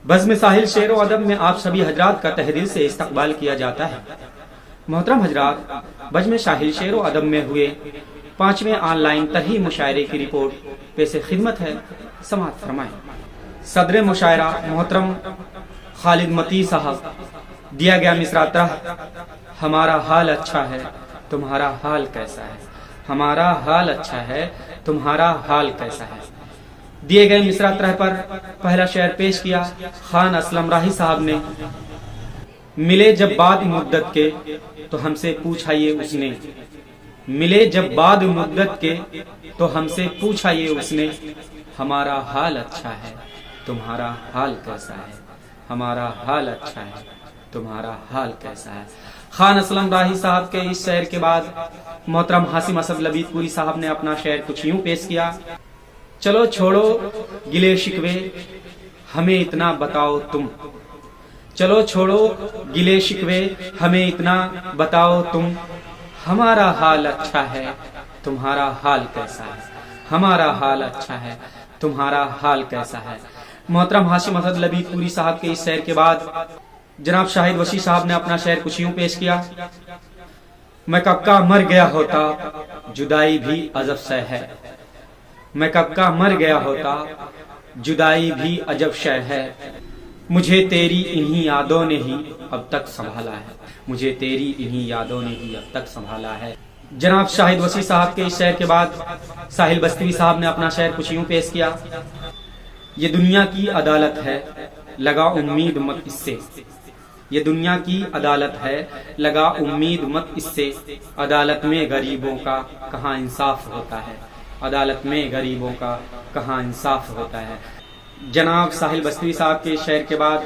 بزم ساحل شعر و ادب میں آپ سبھی حضرات کا تہ دل سے استقبال کیا جاتا ہے۔ محترم حضرات، بزم ساحل شعر و ادب میں ہوئے 5ویں آن لائن طرحی مشاعرے کی رپورٹ پیش خدمت ہے، سماعت فرمائیں۔ صدر مشاعرہ محترم خالد متی صاحب، دیا گیا مصرع طرح: ہمارا حال اچھا ہے، تمہارا حال کیسا ہے؟ ہمارا حال اچھا ہے، تمہارا حال کیسا ہے؟ دیے گئے مصرع طرح پر پہلا شعر پیش کیا خان اسلم راہی صاحب نے۔ ملے جب بعد مدت کے تو ہم سے پوچھا یہ اس نے، ملے جب بعد مدت کے تو ہم سے پوچھا یہ اس نے، ہمارا حال اچھا ہے، تمہارا حال کیسا ہے؟ ہمارا حال اچھا ہے، تمہارا حال کیسا ہے؟ خان اسلم راہی صاحب کے اس شعر کے بعد محترم حاسم اسد لبید پوری صاحب نے اپنا شعر کچھ یوں پیش کیا: چلو چھوڑو گلے شکوے، ہمیں اتنا بتاؤ تم، چلو چھوڑو گلے شکوے، ہمیں اتنا بتاؤ تم، ہمارا حال اچھا ہے، تمہارا حال کیسا ہے؟ ہمارا حال اچھا ہے، تمہارا حال کیسا ہے؟ محترم حاسم اسد لبید پوری صاحب کے اس شعر کے بعد جناب شاہد وسیع صاحب نے اپنا شعر کچھ یوں پیش کیا: میں کب کا مر گیا ہوتا، جدائی بھی عجب شے ہے، میں کب کا مر گیا ہوتا، جدائی بھی عجب شے ہے، مجھے تیری انہی یادوں نے ہی اب تک سنبھالا ہے، مجھے تیری انہی یادوں نے ہی اب تک سنبھالا ہے۔ جناب شاہد وسیع صاحب کے اس شعر کے بعد ساحل بستوی صاحب نے اپنا شعر کچھ یوں پیش کیا: یہ دنیا کی عدالت ہے، لگا امید مت اس سے، یہ دنیا کی عدالت ہے، لگا امید مت اس سے، عدالت میں غریبوں کا کہاں انصاف ہوتا ہے، عدالت میں غریبوں کا کہاں انصاف ہوتا ہے۔ جناب ساحل بستوی صاحب کے شعر کے بعد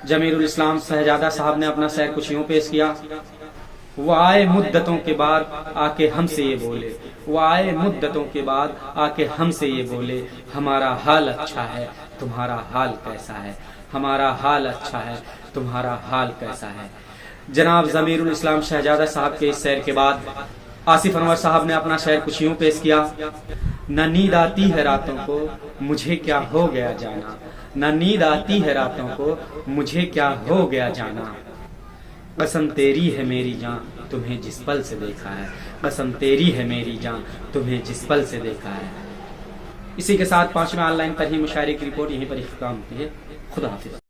جمیل الاسلام شہزادہ صاحب نے اپنا شعر کچھ یوں پیش کیا: وہ آئے مدتوں کے بعد آ کے ہم سے یہ بولے، وہ آئے مدتوں کے بعد آ کے ہم سے یہ بولے، ہمارا حال اچھا ہے، تمہارا حال کیسا ہے؟ ہمارا حال اچھا ہے، تمہارا حال کیسا ہے؟ جناب ضمیر الاسلام شہزادہ صاحب کے اس شعر کے بعد آصف انور صاحب نے اپنا شعر کچھ یوں پیش کیا: نہ نیند آتی ہے راتوں کو مجھے کیا ہو گیا جانا، نہ نیند آتی ہے راتوں کو مجھے کیا ہو گیا جانا، قسم تیری ہے میری جان تمہیں جس پل سے دیکھا ہے، قسم تیری ہے میری جان تمہیں جس پل سے دیکھا ہے۔ اسی کے ساتھ 5ویں آن لائن طرحی مشاعرے کی رپورٹ یہیں پر اختتام ہوتی ہے۔ خدا حافظ۔